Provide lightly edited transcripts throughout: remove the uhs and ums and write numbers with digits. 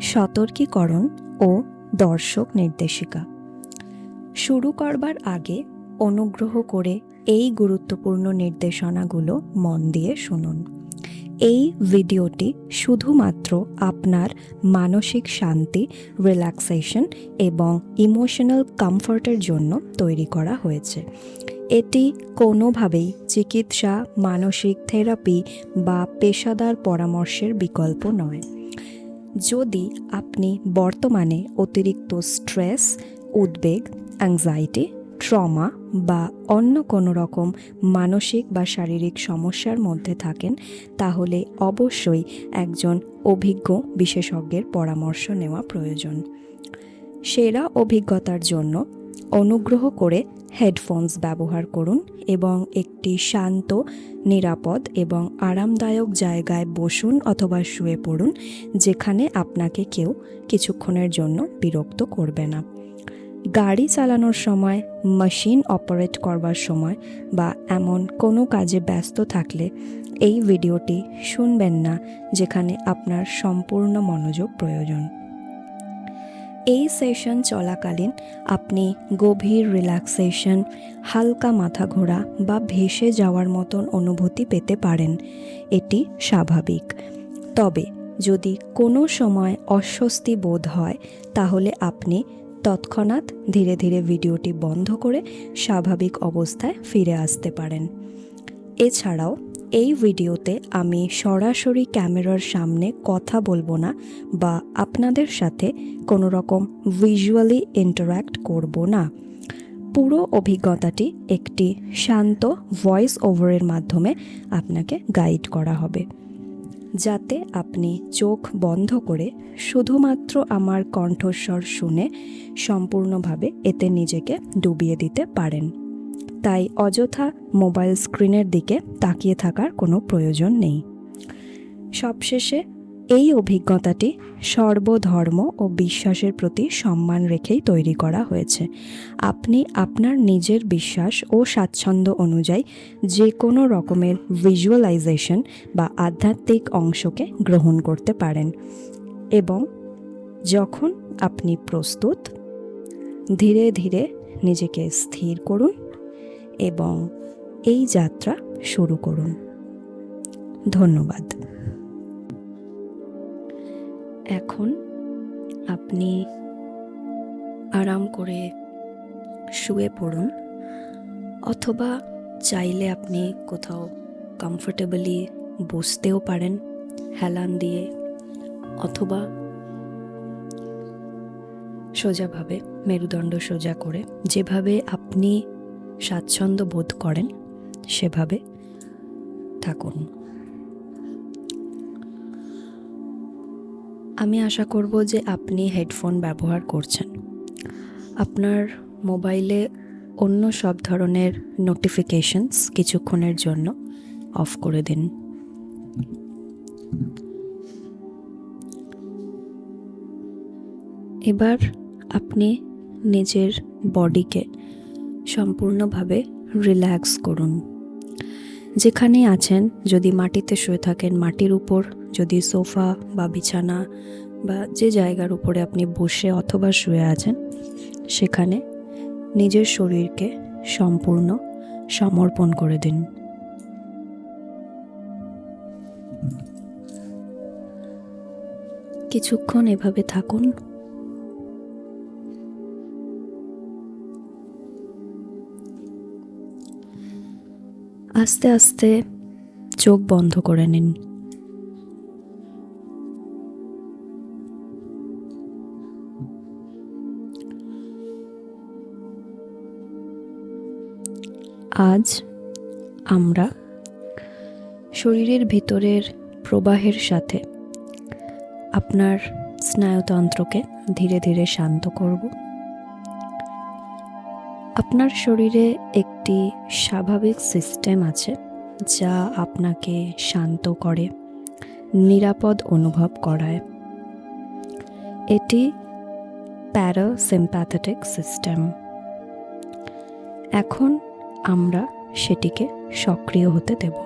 সতর্কীকরণ ও দর্শক নির্দেশিকা। শুরু করবার আগে অনুগ্রহ করে এই গুরুত্বপূর্ণ নির্দেশনাগুলো মন দিয়ে শুনুন। এই ভিডিওটি শুধুমাত্র আপনার মানসিক শান্তি, রিল্যাক্সেশন এবং ইমোশনাল কমফর্টের জন্য তৈরি করা হয়েছে। এটি কোনোভাবেই চিকিৎসা, মানসিক থেরাপি বা পেশাদার পরামর্শের বিকল্প নয়। যদি আপনি বর্তমানে অতিরিক্ত স্ট্রেস, উদ্বেগ, অ্যাংজাইটি, ট্রমা বা অন্য কোনো রকম মানসিক বা শারীরিক সমস্যার মধ্যে থাকেন, তাহলে অবশ্যই একজন অভিজ্ঞ বিশেষজ্ঞের পরামর্শ নেওয়া প্রয়োজন। সেরা অভিজ্ঞতার জন্য অনুগ্রহ করে হেডফোনস ব্যবহার করুন এবং একটি শান্ত, নিরাপদ এবং আরামদায়ক জায়গায় বসুন অথবা শুয়ে পড়ুন, যেখানে আপনাকে কেউ কিছুক্ষণের জন্য বিরক্ত করবে না। গাড়ি চালানোর সময়, মেশিন অপারেট করবার সময় বা এমন কোনো কাজে ব্যস্ত থাকলে এই ভিডিওটি শুনবেন না, যেখানে আপনার সম্পূর্ণ মনোযোগ প্রয়োজন। এই সেশন চলাকালীন আপনি গভীর রিল্যাক্সেশন, হালকা মাথা ঘোরা বা ভেসে যাওয়ার মতন অনুভূতি পেতে পারেন। এটি স্বাভাবিক। তবে যদি কোনো সময় অস্বস্তি বোধ হয়, তাহলে আপনি তৎক্ষণাৎ ধীরে ধীরে ভিডিওটি বন্ধ করে স্বাভাবিক অবস্থায় ফিরে আসতে পারেন। এছাড়াও এই ভিডিওতে আমি সরাসরি ক্যামেরার সামনে কথা বলবো না বা আপনাদের সাথে কোনো রকম ভিজুয়ালি ইন্টারঅ্যাক্ট করব না। পুরো অভিজ্ঞতাটি একটি শান্ত ভয়েস ওভারের মাধ্যমে আপনাকে গাইড করা হবে, যাতে আপনি চোখ বন্ধ করে শুধুমাত্র আমার কণ্ঠস্বর শুনে সম্পূর্ণভাবে এতে নিজেকে ডুবিয়ে দিতে পারেন। তাই অযথা মোবাইল স্ক্রিনের দিকে তাকিয়ে থাকার কোনো প্রয়োজন নেই। সবশেষে এই অভিজ্ঞতাটি সর্বধর্ম ও বিশ্বাসের প্রতি সম্মান রেখেই তৈরি করা হয়েছে। আপনি আপনার নিজের বিশ্বাস ও স্বাচ্ছন্দ্য অনুযায়ী যে কোনো রকমের ভিজুয়ালাইজেশন বা আধ্যাত্মিক অংশকে গ্রহণ করতে পারেন এবং যখন আপনি প্রস্তুত, ধীরে ধীরে নিজেকে স্থির করুন এবং এই যাত্রা শুরু করুন। ধন্যবাদ। এখন আপনি আরাম করে শুয়ে পড়ুন, অথবা চাইলে আপনি কোথাও কমফোর্টেবলি বসতেও পারেন হেলান দিয়ে, অথবা সোজাভাবে মেরুদণ্ড সোজা করে যেভাবে আপনি স্বাচ্ছন্দ্য বোধ করেন সেভাবে থাকুন। আমি আশা করব যে আপনি হেডফোন ব্যবহার করছেন। আপনার মোবাইলে অন্য সব ধরনের নোটিফিকেশনস কিছুক্ষণের জন্য অফ করে দিন। এবার আপনি নিজের বডিকে সম্পূর্ণভাবে রিল্যাক্স করুন। যেখানে আছেন, যদি মাটিতে শুয়ে থাকেন মাটির উপর, যদি সোফা বা বিছানা বা যে জায়গার উপরে আপনি বসে অথবা শুয়ে আছেন, সেখানে নিজের শরীরকে সম্পূর্ণ সমর্পণ করে দিন। কিছুক্ষণ এভাবে থাকুন। আস্তে আস্তে চোখ বন্ধ করে নিন। আজ আমরা শরীরের ভিতরের প্রবাহের সাথে আপনার স্নায়ুতন্ত্রকে ধীরে ধীরে শান্ত করব। আপনার শরীরে একটি স্বাভাবিক সিস্টেম আছে যা আপনাকে শান্ত করে, নিরাপদ অনুভব করায়। এটি প্যারাসিম্প্যাথেটিক সিস্টেম। এখন আমরা সেটিকে সক্রিয় হতে দেব।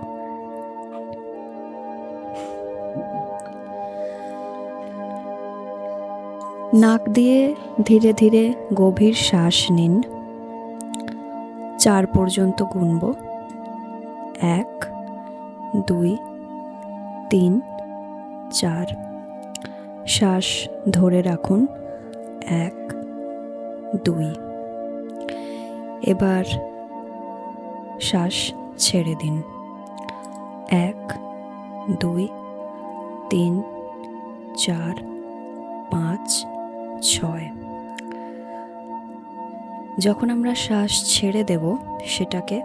নাক দিয়ে ধীরে ধীরে গভীর শ্বাস নিন। 4 পর্যন্ত গুনব। 1, 2, 3, 4। শ্বাস ধরে রাখুন। 1, 2। এবার শ্বাস ছেড়ে দিন। 1, 2, 3, 4, 5, 6। যখন আমরা শ্বাস ছেড়ে দেব সেটাকে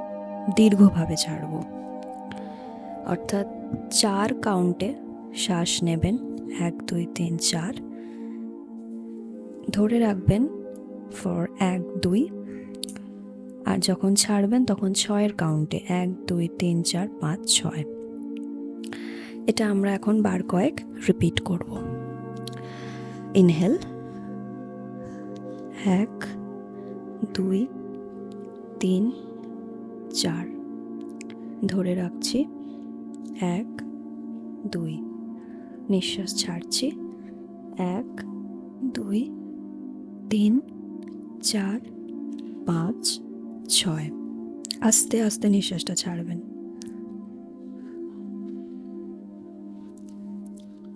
দীর্ঘভাবে ছাড়ব, অর্থাৎ 4 কাউন্টে শ্বাস নেবেন। 1, 2, 3, 4 ধরে রাখবেন ফর 1, 2, আর যখন ছাড়বেন তখন 6 কাউন্টে 1, 2, 3, 4, 5, 6। এটা আমরা এখন বার কয়েক রিপিট করব। ইনহেল 1, 2, 3, 4, ধরে রাখছি 1, 2, নিঃশ্বাস ছাড়ছি 1, 2, 3, 4, 5, 6। আস্তে আস্তে নিঃশ্বাসটা ছাড়বেন।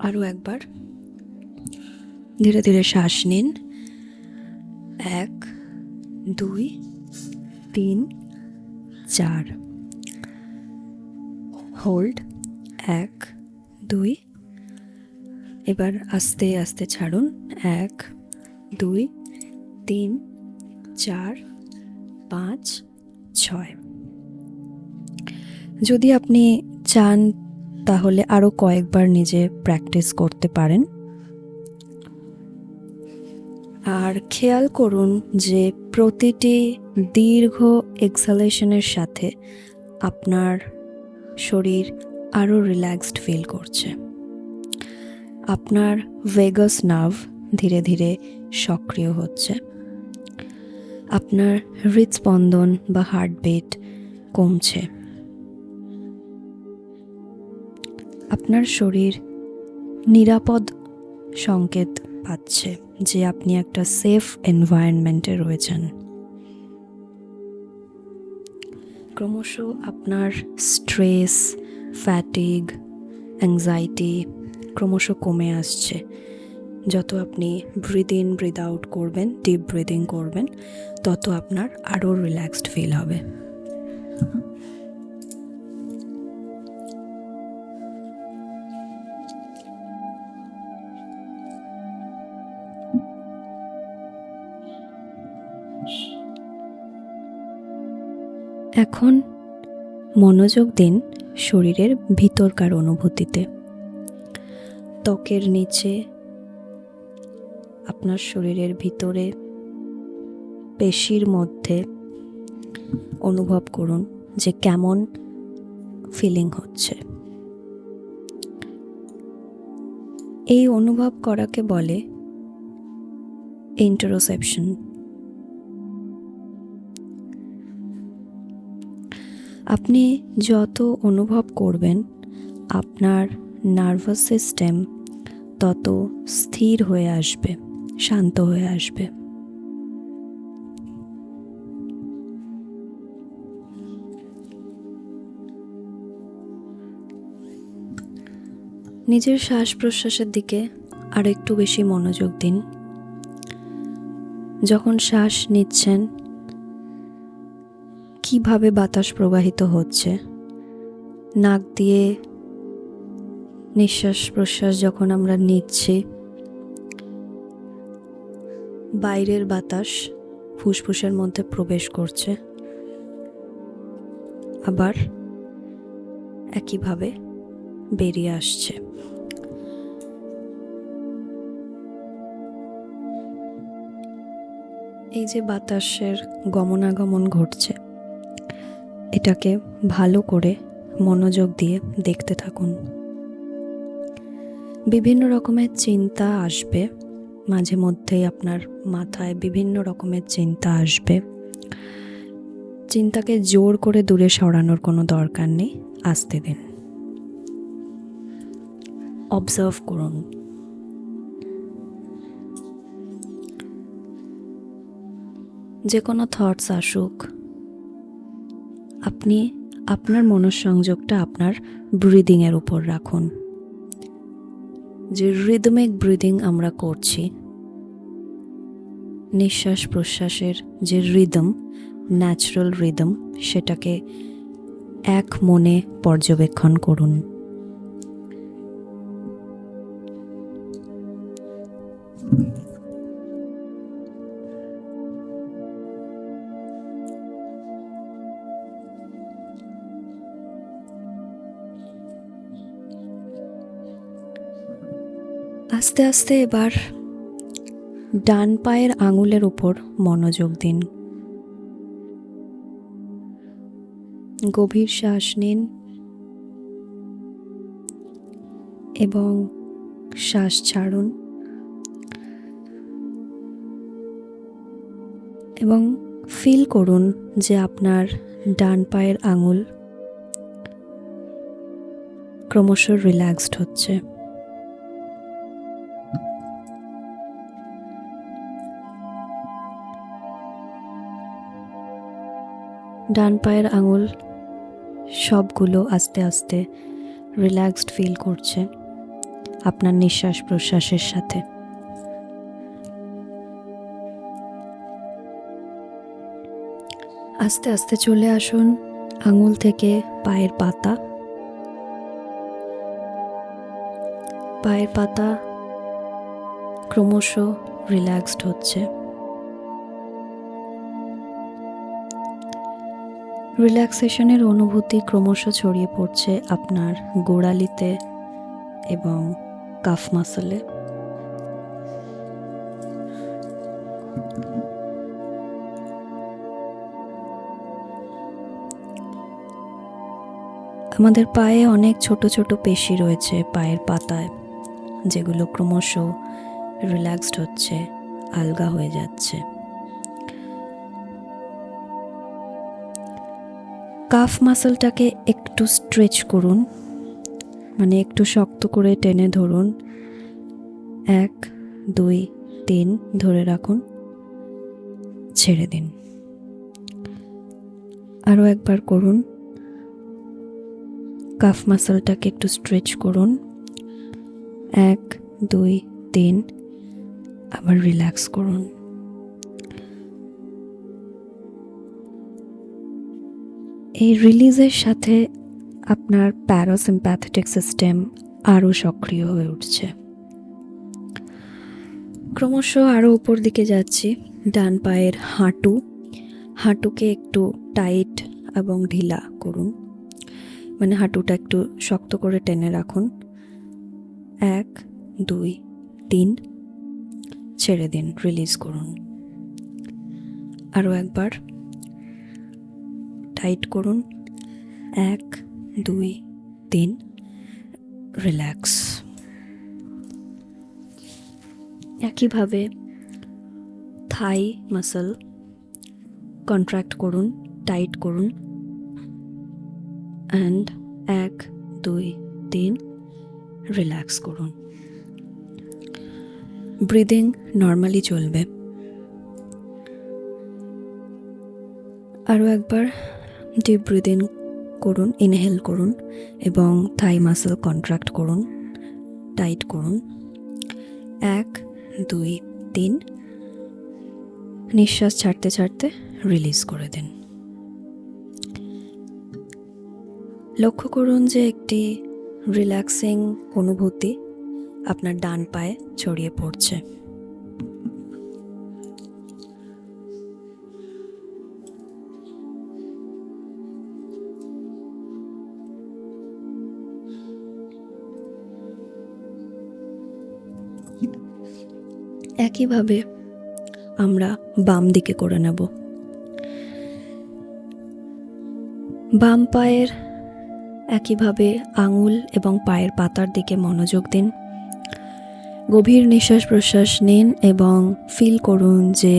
আরও একবার ধীরে ধীরে শ্বাস নিন। 1, 2, 3, 4। হোল্ড 1, 2। এবার আস্তে আস্তে ছাড়ুন। 1, 2, 3, 4, 5, 6। যদি আপনি চান তাহলে আরও কয়েকবার নিজে প্র্যাকটিস করতে পারেন। আর খেয়াল করুন যে প্রতিটি দীর্ঘ এক্সহালেশনের সাথে আপনার শরীর আরও রিল্যাক্সড ফিল করছে। আপনার ভেগাস নার্ভ ধীরে ধীরে সক্রিয় হচ্ছে। আপনার হৃদস্পন্দন বা হার্টবিট কমছে। আপনার শরীর নিরাপদ সংকেত পাচ্ছে যে আপনি একটা সেফ এনভায়রনমেন্টে রয়েছেন। ক্রমশ আপনার স্ট্রেস, ফ্যাটিগ, অ্যাংজাইটি ক্রমশ কমে আসছে। যত আপনি ব্রিথ ইন ব্রিথ আউট করবেন, ডিপ ব্রিদিং করবেন, তত আপনার আরও রিল্যাক্সড ফিল হবে। এখন মনোযোগ দিন শরীরের ভিতরকার অনুভূতিতে। ত্বকের নিচে, আপনার শরীরের ভিতরে, পেশির মধ্যে অনুভব করুন যে কেমন ফিলিং হচ্ছে। এই অনুভব করাকে বলে ইন্টারোসেপশন। আপনি যত অনুভব করবেন আপনার নার্ভাস সিস্টেম তত স্থির হয়ে আসবে, শান্ত হয়ে আসবে। নিজের শ্বাস প্রশ্বাসের দিকে আর একটু বেশি মনোযোগ দিন। যখন শ্বাস নিচ্ছেন কিভাবে বাতাস প্রবাহিত হচ্ছে, নাক দিয়ে নিঃশ্বাস প্রশ্বাস যখন আমরা নিচ্ছি, বাইরের বাতাস ফুসফুসের মধ্যে প্রবেশ করছে, আবার একইভাবে বেরিয়ে আসছে। এই যে বাতাসের গমনাগমন ঘটছে, এটাকে ভালো করে মনোযোগ দিয়ে দেখতে থাকুন। বিভিন্ন রকমের চিন্তা আসবে, মাঝে মধ্যেই আপনার মাথায় বিভিন্ন রকমের চিন্তা আসবে। চিন্তাকে জোর করে দূরে সরানোর কোনো দরকার নেই, আসতে দিন। অবজার্ভ করুন। যে কোনো থটস আসুক, আপনি আপনার মনঃসংযোগটা আপনার ব্রিদিংয়ের উপর রাখুন। যে রিদমিক ব্রিদিং আমরা করছি, নিঃশ্বাস প্রশ্বাসের যে রিদম, ন্যাচারাল রিদম, সেটাকে এক মনে পর্যবেক্ষণ করুন। আস্তে আস্তে এবার ডান পায়ের আঙুলের উপর মনোযোগ দিন। গভীর শ্বাস নিন এবং শ্বাস ছাড়ুন, এবং ফিল করুন যে আপনার ডান পায়ের আঙুল ক্রমশ রিল্যাক্সড হচ্ছে। ডান পায়ের আঙুল সবগুলো আস্তে আস্তে রিল্যাক্সড ফিল করছে আপনার নিঃশ্বাস প্রশ্বাসের সাথে। আস্তে আস্তে চলে আসুন আঙুল থেকে পায়ের পাতা। পায়ের পাতা ক্রমশ রিল্যাক্সড হচ্ছে। রিল্যাক্সেশনের অনুভূতি ক্রমশ ছড়িয়ে পড়ছে আপনার গোড়ালিতে এবং কাফ মাসলে। আমাদের পায়ে অনেক ছোট ছোট পেশি রয়েছে পায়ের পাতায়, যেগুলো ক্রমশ রিল্যাক্সড হচ্ছে, আলগা হয়ে যাচ্ছে। কাফ মাসলটাকে একটু স্ট্রেচ করুন, মানে একটু শক্ত করে টেনে ধরুন। 1 2 3 ধরে রাখুন, ছেড়ে দিন। আরও একবার করুন। কাফ মাসলটাকে একটু স্ট্রেচ করুন। 1 2 3, আবার রিল্যাক্স করুন। এই রিলিজের সাথে আপনার প্যারাসিম্প্যাথেটিক সিস্টেম আরও সক্রিয় হয়ে উঠছে। ক্রমশ আরও উপর দিকে যাচ্ছি। ডান পায়ের হাঁটুকে একটু টাইট এবং ঢিলা করুন, মানে হাঁটুটা একটু শক্ত করে টেনে রাখুন। 1 2 3, ছেড়ে দিন, রিলিজ করুন। আরও একবার টাইট করুন। 1 2 3, রিল্যাক্স। একইভাবে থাই মাসল কন্ট্রাক্ট করুন, টাইট করুন। অ্যান্ড 1 2 3, রিল্যাক্স করুন। ব্রিদিং নর্মালি চলবে। আরও একবার ডিপ ব্রিদিং করুন, ইনহেল করুন এবং থাই মাসল কন্ট্রাক্ট করুন, টাইট করুন। 1 2 3, নিঃশ্বাস ছাড়তে ছাড়তে রিলিজ করে দিন। লক্ষ্য করুন যে একটি রিল্যাক্সিং অনুভূতি আপনার ডান পায়ে ছড়িয়ে পড়ছে। একইভাবে আমরা বাম দিকে করে নেব। বাম পায়ের একইভাবে আঙুল এবং পায়ের পাতার দিকে মনোযোগ দিন। গভীর নিঃশ্বাস প্রশ্বাস নিন এবং ফিল করুন যে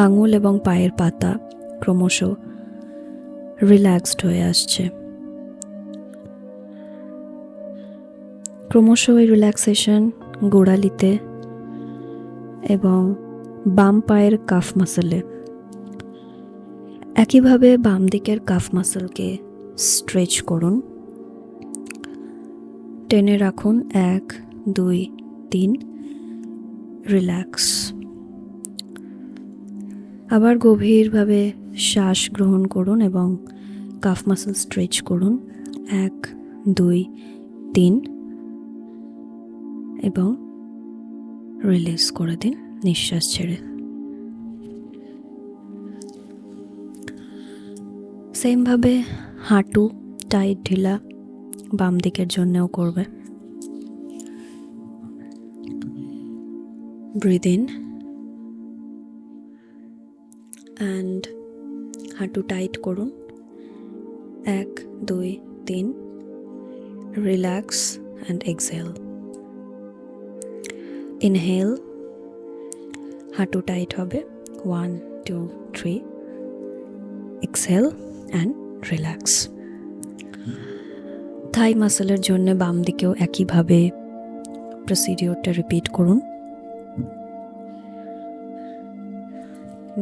আঙুল এবং পায়ের পাতা ক্রমশ রিল্যাক্সড হয়ে আসছে। ক্রমশ এই রিল্যাক্সেশন গোড়ালিতে এবং বাম পায়ের কাফ মাসলে। একইভাবে বাম দিকের কাফ মাসলকে স্ট্রেচ করুন। টেনে রাখুন, 1 2 3, রিল্যাক্স। আবার গভীরভাবে শ্বাস গ্রহণ করুন এবং কাফ মাসল স্ট্রেচ করুন, 1 2 3, এবং রিলিজ করে দিন নিঃশ্বাস ছেড়ে। সেমভাবে হাঁটু টাইট ঢিলা বাম দিকের জন্যও করবে। ব্রিথ ইন অ্যান্ড হাঁটু টাইট করুন, 1 2 3, রিল্যাক্স অ্যান্ড এক্সহেল। ইনহেল, হাঁটু টাইট হবে, 1 2 3, এক্সহেল অ্যান্ড রিল্যাক্স। থাই মাসলের জন্য বাম দিকেও একইভাবে প্রসিডিওরটা রিপিট করুন।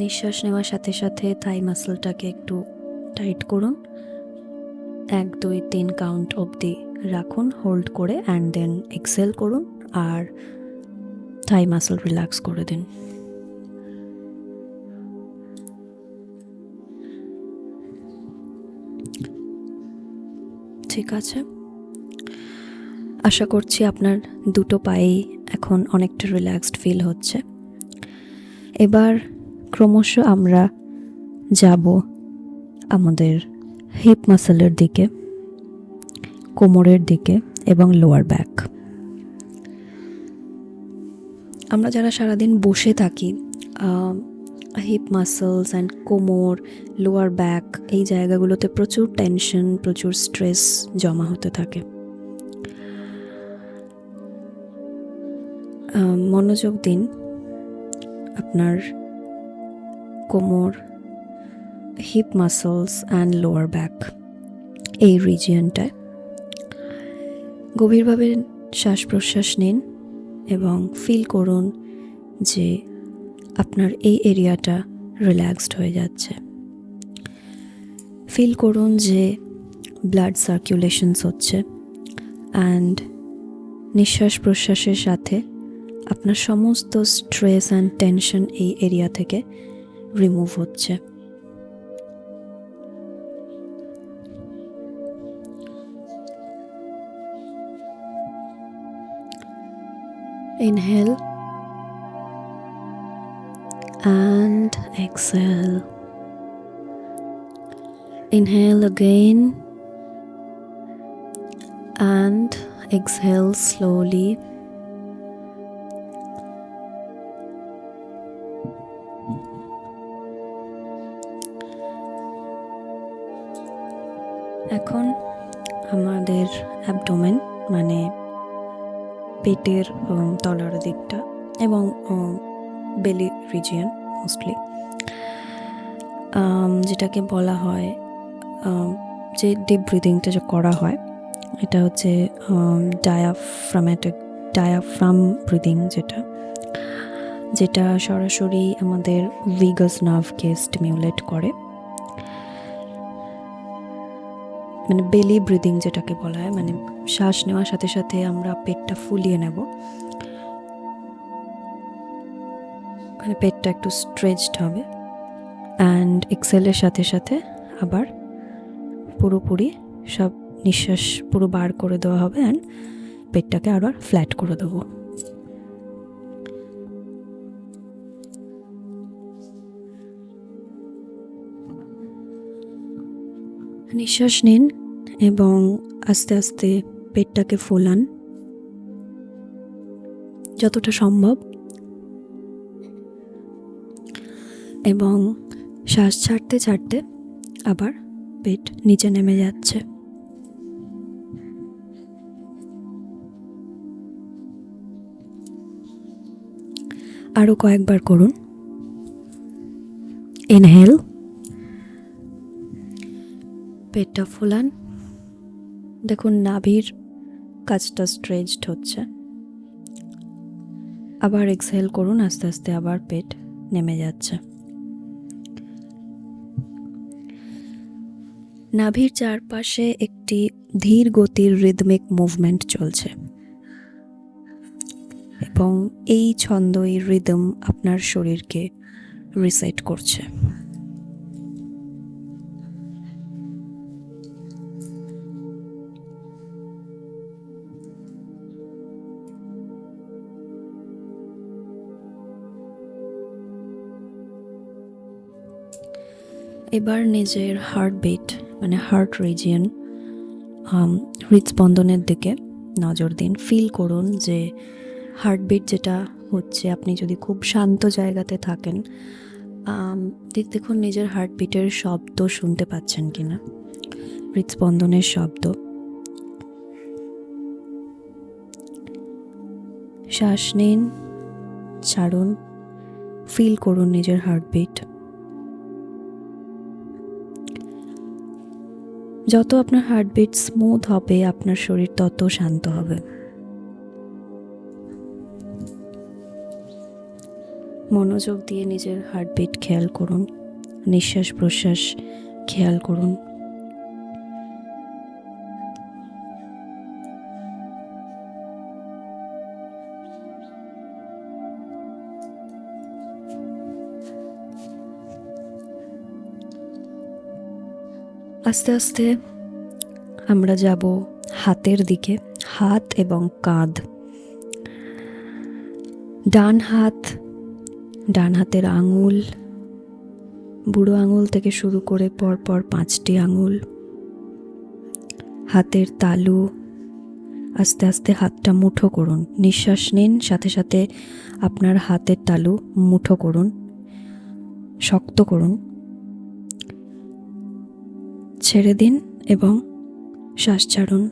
নিঃশ্বাস নেওয়ার সাথে সাথে থাই মাসলটাকে একটু টাইট করুন, 1 2 3 কাউন্ট অবধি রাখুন হোল্ড করে, অ্যান্ড দেন এক্সহেল করুন আর থাই মাসল রিল্যাক্স করে দিন। ঠিক আছে, আশা করছি আপনার দুটো পায়েই এখন অনেকটা রিল্যাক্সড ফিল হচ্ছে। এবার ক্রমশ আমরা যাব আমাদের হিপ মাসলের দিকে, কোমরের দিকে এবং লোয়ার ব্যাক। আমরা যারা সারাদিন বসে থাকি, হিপ মাসলস অ্যান্ড কোমর, লোয়ার ব্যাক, এই জায়গাগুলোতে প্রচুর টেনশন, প্রচুর স্ট্রেস জমা হতে থাকে। মনোযোগ দিন আপনার কোমর, hip muscles and lower back এই রিজিয়নটায়। গভীরভাবে শ্বাস প্রশ্বাস নিন এবং ফিল করুন যে আপনার এই এরিয়াটা রিল্যাক্সড হয়ে যাচ্ছে। ফিল করুন যে ব্লাড সার্কুলেশনস হচ্ছে, অ্যান্ড নিঃশ্বাস প্রশ্বাসের সাথে আপনার সমস্ত স্ট্রেস অ্যান্ড টেনশন এই এরিয়া থেকে রিমুভ হচ্ছে। Inhale and exhale. Inhale again and exhale slowly. এখন আমাদের অ্যাবডোমেন মানে পেটের তলার দিকটা এবং বেলি রিজিয়ন মোস্টলি, যেটাকে বলা হয় যে ডিপ ব্রিদিংটা যে করা হয়, এটা হচ্ছে ডায়াফ্রাম ব্রিদিং, যেটা সরাসরি আমাদের ভিগাস নার্ভকে স্টিমিউলেট করে, মানে বেলি ব্রিদিং যেটাকে বলা হয়, মানে শ্বাস নেওয়ার সাথে সাথে আমরা পেটটা ফুলিয়ে নেব, মানে পেটটা একটু স্ট্রেচড হবে, অ্যান্ড এক্সেলের সাথে সাথে আবার পুরোপুরি সব নিঃশ্বাস পুরো বার করে দেওয়া হবে, অ্যান্ড পেটটাকে আবার ফ্ল্যাট করে দেবো। নিঃশ্বাস নিন এবং আস্তে আস্তে পেটটাকে ফোলান যতটা সম্ভব, এবং শ্বাস ছাড়তে ছাড়তে আবার পেট নিচে নেমে যাচ্ছে। আরো কয়েকবার করুন। ইনহেল, পেটটা ফোলান, দেখুন নাভির কাছটা স্ট্রেচড হচ্ছে। আবার এক্সহেল করুন, আস্তে আস্তে আবার পেট নেমে যাচ্ছে। নাভির চারপাশে একটি ধীর গতির রিদমিক মুভমেন্ট চলছে এবং এই ছন্দ, এই রিদম আপনার শরীরকে রিসেট করছে। এবার নিজের হার্টবিট মানে হার্ট রিজিয়ন, হৃদস্পন্দনের দিকে নজর দিন। ফিল করুন যে হার্টবিট যেটা হচ্ছে, আপনি যদি খুব শান্ত জায়গাতে থাকেন, দেখুন নিজের হার্টবিটের শব্দ শুনতে পাচ্ছেন কিনা, হৃদস্পন্দনের শব্দ। শ্বাস নিন, ছাড়ুন, ফিল করুন নিজের হার্টবিট। যত আপনার হার্টবিট স্মুথ হবে, আপনার শরীর তত শান্ত হবে। মনোযোগ দিয়ে নিজের হার্টবিট খেয়াল করুন, নিঃশ্বাস প্রশ্বাস খেয়াল করুন। আস্তে আস্তে আমরা যাব হাতের দিকে, হাত এবং কাঁধ। ডান হাতের আঙুল, বুড়ো আঙুল থেকে শুরু করে পরপর 5টি আঙুল, হাতের তালু। আস্তে আস্তে হাতটা মুঠো করুন, নিঃশ্বাস নিন, সাথে সাথে আপনার হাতের তালু মুঠো করুন, শক্ত করুন, ছেড়ে দিন এবং শ্বাস ছাড়ুন।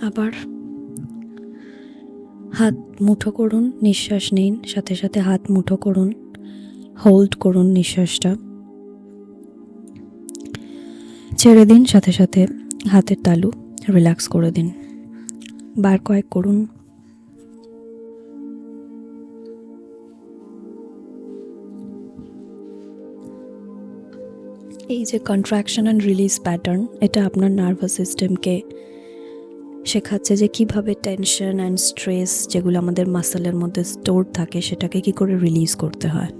আবার হাত মুঠো করুন, নিঃশ্বাস নিন, সাথে সাথে হাত মুঠো করুন, হোল্ড করুন নিঃশ্বাসটা, ছেড়ে দিন, সাথে সাথে হাতের তালু রিল্যাক্স করে দিন। বার কয়েক করুন। এই যে কন্ট্রাকশন অ্যান্ড রিলিজ প্যাটার্ন, এটা আপনার নার্ভাস সিস্টেমকে শেখাচ্ছে যে কিভাবে টেনশন অ্যান্ড স্ট্রেস যেগুলো আমাদের মাসেলের মধ্যে স্টোর থাকে সেটাকে কি করে রিলিজ করতে হয়।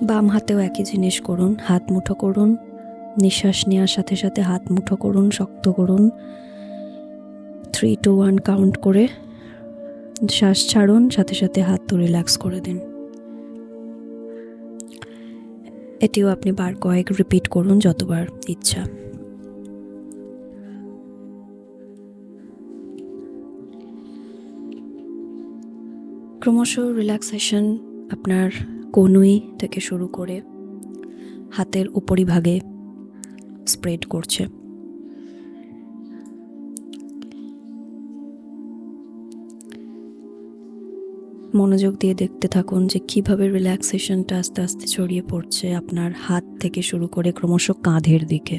বাম হাতেও একই জিনিস করুন, হাত মুঠো করুন, নিঃশ্বাস নেওয়ার সাথে সাথে হাত মুঠো করুন, শক্ত করুন, 3, 2, 1 কাউন্ট করে শ্বাস ছাড়ুন, সাথে সাথে হাত তো রিল্যাক্স করে দিন। এটিও আপনি বার কয়েক রিপিট করুন, যতবার ইচ্ছা। ক্রমশ রিল্যাক্সেশন আপনার কনুই থেকে শুরু করে হাতের উপরিভাগে স্প্রেড করছে। মনোযোগ দিয়ে দেখতে থাকুন যে কিভাবে রিল্যাক্সেশনটা আস্তে আস্তে ছড়িয়ে পড়ছে আপনার হাত থেকে শুরু করে ক্রমশ কাঁধের দিকে।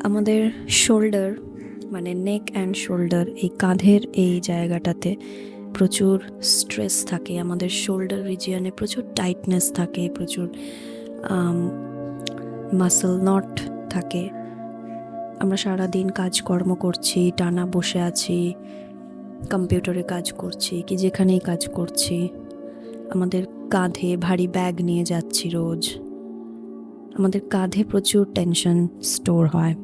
আমাদের শোল্ডার মানে নেক অ্যান্ড শোল্ডার, এই কাঁধের এই জায়গাটাতে প্রচুর স্ট্রেস থাকে, আমাদের শোল্ডার রিজিয়নে প্রচুর টাইটনেস থাকে, প্রচুর মাসল নট থাকে। আমরা সারাদিন কাজকর্ম করছি, টানা বসে আছি, কম্পিউটারে কাজ করছি কি যেখানেই কাজ করছি, আমাদের কাঁধে ভারী ব্যাগ নিয়ে যাচ্ছি রোজ, আমাদের কাঁধে প্রচুর টেনশন স্টোর হয়।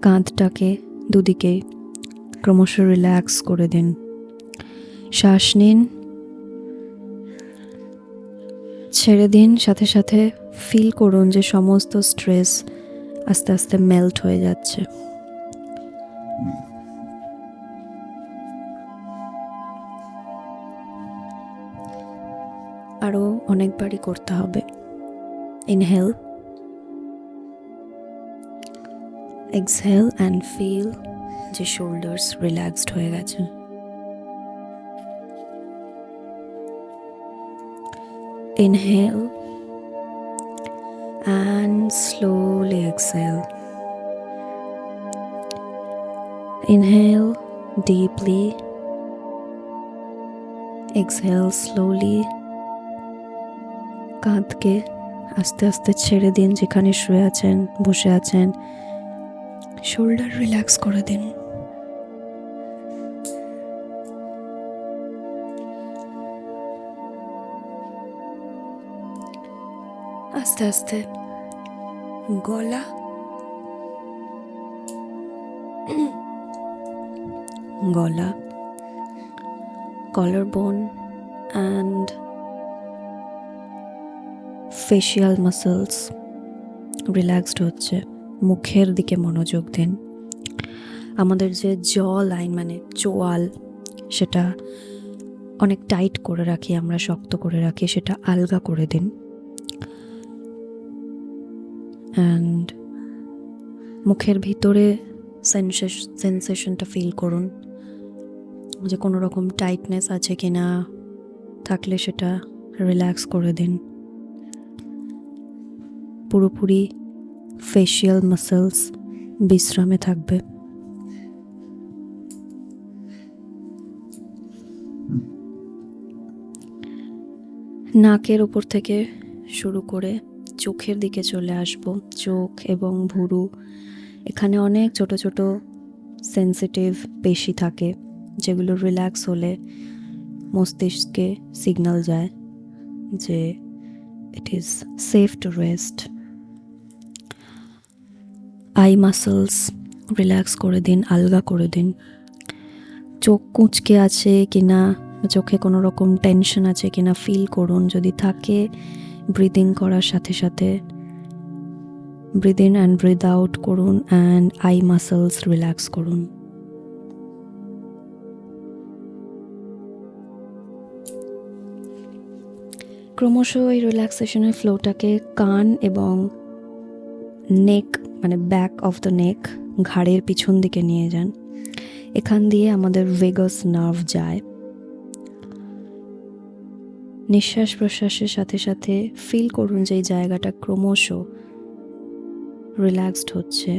কাঁধটাকে দুদিকে ক্রমশ রিল্যাক্স করে দিন। শ্বাস নিন, ছেড়ে দিন, সাথে সাথে ফিল করুন যে সমস্ত স্ট্রেস আস্তে আস্তে মেল্ট হয়ে যাচ্ছে। আরও অনেকবারই করতে হবে। ইনহেল, এক্সহেল অ্যান্ড ফিল যে শোল্ডার্স রিল্যাক্সড হয়ে গেছে। Inhale and slowly exhale. Inhale deeply, exhale slowly. কাঁধকে আস্তে আস্তে ছেড়ে দিন, যেখানে শুয়ে আছেন, বসে আছেন। শোল্ডার রিল্যাক্স করে দিন। আস্তে আস্তে গলা, কলার বোন অ্যান্ড ফেশিয়াল মাসলস রিল্যাক্সড হচ্ছে। মুখের দিকে মনোযোগ দিন। আমাদের যে জ লাইন মানে চোয়াল, সেটা অনেক টাইট করে রাখি আমরা, শক্ত করে রাখি, সেটা আলগা করে দিন। অ্যান্ড মুখের ভিতরে সেন্সেশনটা ফিল করুন, যে কোনো রকম টাইটনেস আছে কি না, থাকলে সেটা রিল্যাক্স করে দিন। পুরোপুরি ফেশিয়াল মাসলস বিশ্রামে থাকবে। নাকের উপর থেকে শুরু করে চোখের দিকে চলে আসব। চোখ এবং ভুরু, এখানে অনেক ছোট ছোট সেন্সিটিভ পেশি থাকে, যেগুলো রিল্যাক্স হলে মস্তিষ্কে সিগন্যাল যায় যে it is safe to rest. I muscles relax করে দিন, আলগা করে দিন। চোখ কুঁচকে আছে কিনা, চোখে কোনো রকম টেনশন আছে কিনা ফিল করুন। যদি থাকে, ব্রিদিং করার সাথে সাথে breathe in and breathe out করুন অ্যান্ড আই মাসলস রিল্যাক্স করুন। ক্রমশ এই রিল্যাক্সেশনের ফ্লোটাকে কান এবং নেক মানে ব্যাক অফ দ্য নেক, ঘাড়ের পিছন দিকে নিয়ে যান। এখান দিয়ে আমাদের ভেগাস নার্ভ যায়। নিঃশ্বাস প্রশ্বাসের সাথে সাথে ফিল করুন যে এই জায়গাটা ক্রমশ রিল্যাক্সড হচ্ছে,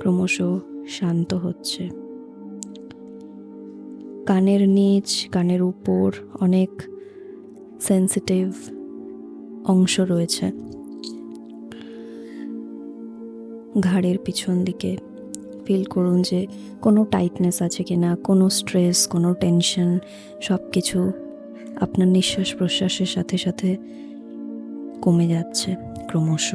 ক্রমশ শান্ত হচ্ছে। কানের নিচ, কানের উপর অনেক সেন্সিটিভ অংশ রয়েছে। ঘাড়ের পিছন দিকে ফিল করুন যে কোনো টাইটনেস আছে কিনা, কোনো স্ট্রেস, কোনো টেনশন, সব কিছু আপনার নিঃশ্বাস প্রশ্বাসের সাথে সাথে কমে যাচ্ছে ক্রমশ।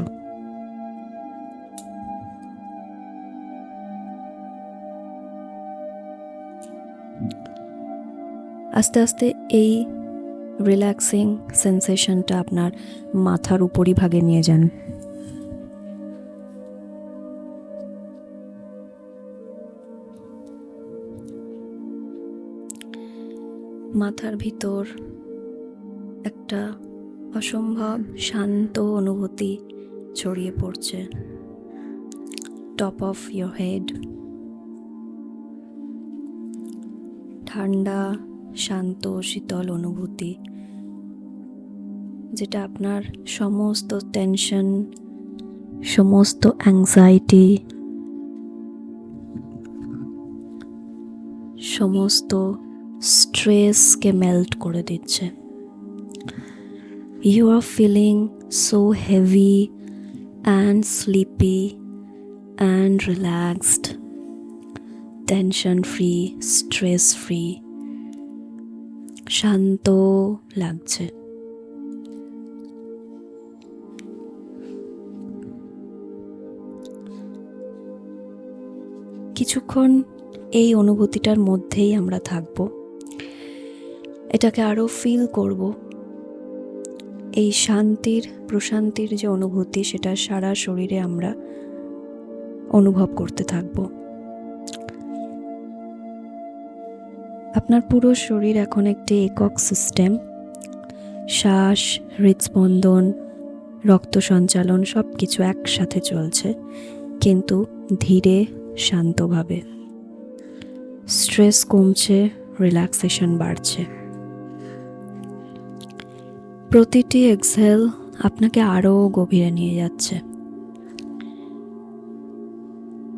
আস্তে আস্তে এই রিল্যাক্সিং সেন্সেশনটা আপনার মাথার উপরই ভাগে নিয়ে যান। মাথার ভিতর একটা অসম্ভব শান্ত অনুভূতি ছড়িয়ে পড়ছে। টপ অফ ইয়োর হেড ঠান্ডা, শান্ত, শীতল অনুভূতি, যেটা আপনার সমস্ত টেনশন, সমস্ত অ্যাংজাইটি, সমস্ত স্ট্রেসকে মেল্ট করে দিচ্ছে। You are feeling so heavy and sleepy and relaxed, tension free, stress free, শান্ত লাগছে। কিছুক্ষণ এই অনুভূতিটার মধ্যেই আমরা থাকব, এটাকে আরো ফিল করব। এই শান্তির, প্রশান্তির যে অনুভূতি, সেটা সারা শরীরে আমরা অনুভব করতে থাকব। আপনার পুরো শরীর এখন একটি একক সিস্টেম। শ্বাস, হৃদস্পন্দন, রক্ত সঞ্চালন সব কিছু একসাথে চলছে, কিন্তু ধীরে, শান্তভাবে। স্ট্রেস কমছে, রিল্যাক্সেশন বাড়ছে। প্রতিটি এক্সহেল আপনাকে আরও গভীরে নিয়ে যাচ্ছে,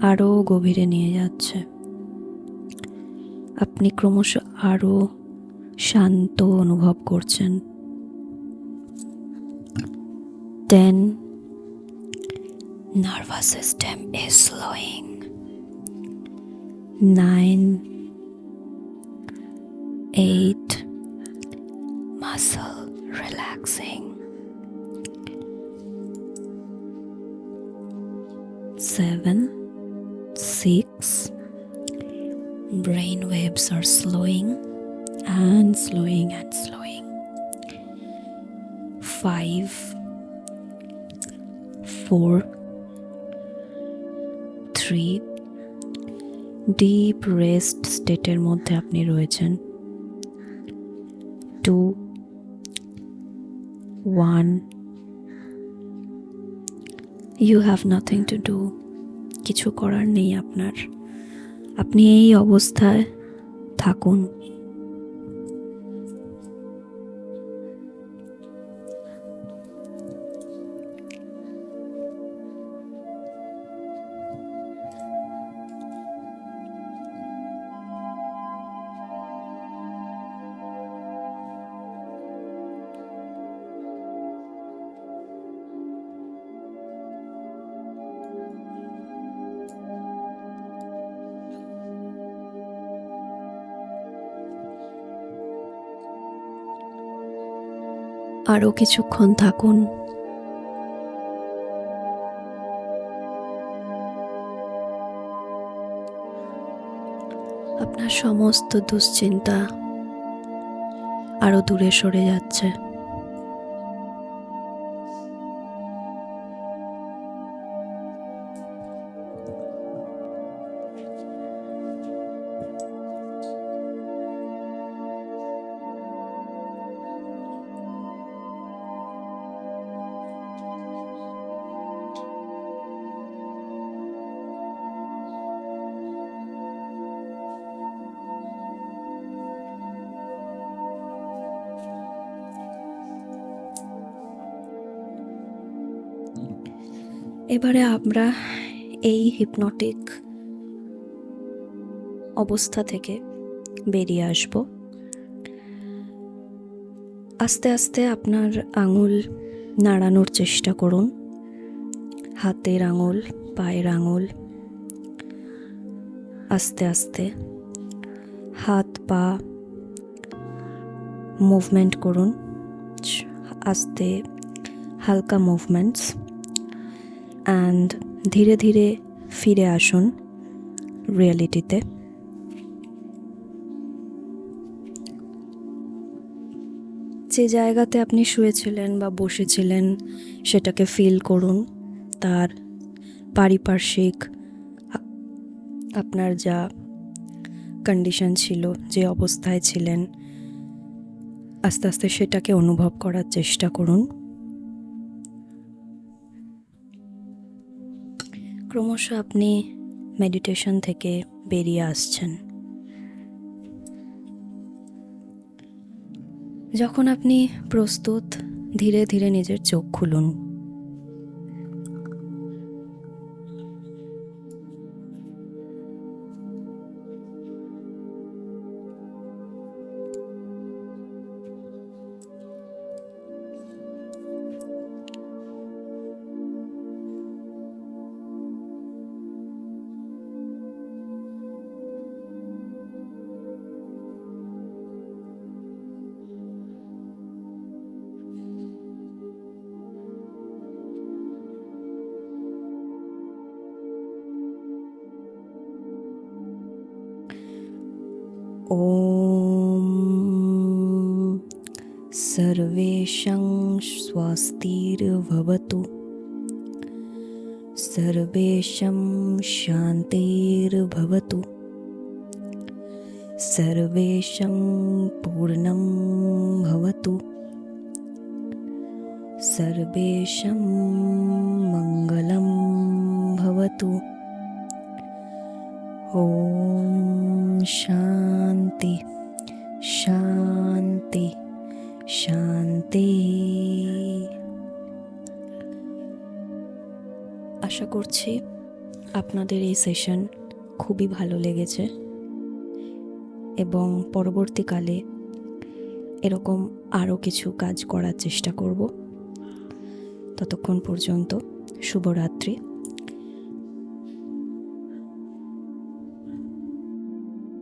আরও গভীরে নিয়ে যাচ্ছে। আপনি ক্রমশ আরও শান্ত অনুভব করছেন। 10. Nervous system is slowing. 9. 8. Muscle relaxing. 7. 6. Brain waves are slowing and slowing and slowing. 5. 4. 3. Deep rest স্টেটের মধ্যে আপনি রয়েছেন। 2. 1. You have nothing to do. কিছু করার নেই আপনার। আপনি এই অবস্থায় থাকুন। আরও কিছুক্ষণ থাকুন। আপনার সমস্ত দুশ্চিন্তা আরও দূরে সরে যাচ্ছে। এবারে আমরা এই হিপনটিক অবস্থা থেকে বেরিয়ে আসব। আস্তে আস্তে আপনার আঙুল নাড়ানোর চেষ্টা করুন, হাতের আঙুল, পায়ের আঙুল। আস্তে আস্তে হাত পা মুভমেন্ট করুন, আস্তে হালকা মুভমেন্টস। অ্যান্ড ধীরে ধীরে ফিরে আসুন রিয়েলিটিতে। যে জায়গাতে আপনি শুয়েছিলেন বা বসেছিলেন সেটাকে ফিল করুন, তার পারিপার্শ্বিক আপনার যা কন্ডিশন ছিল, যে অবস্থায় ছিলেন, আস্তে আস্তে সেটাকে অনুভব করার চেষ্টা করুন। ক্রমশ আপনি মেডিটেশন থেকে বেরিয়ে আসছেন। যখন আপনি প্রস্তুত, ধীরে ধীরে নিজের চোখ খুলুন। ओम सर्वेषां स्वस्तिर्भवतु, सर्वेषां शान्तिर्भवतु, सर्वेषां पूर्णं भवतु, सर्वेषां मङ्गलं भवतु। ओम शांति शांति শান্তি। আশা করছি আপনাদের এই সেশন খুবই ভালো লেগেছে এবং পরবর্তীকালে এরকম আরও কিছু কাজ করার চেষ্টা করব। ততক্ষণ পর্যন্ত শুভরাত্রি।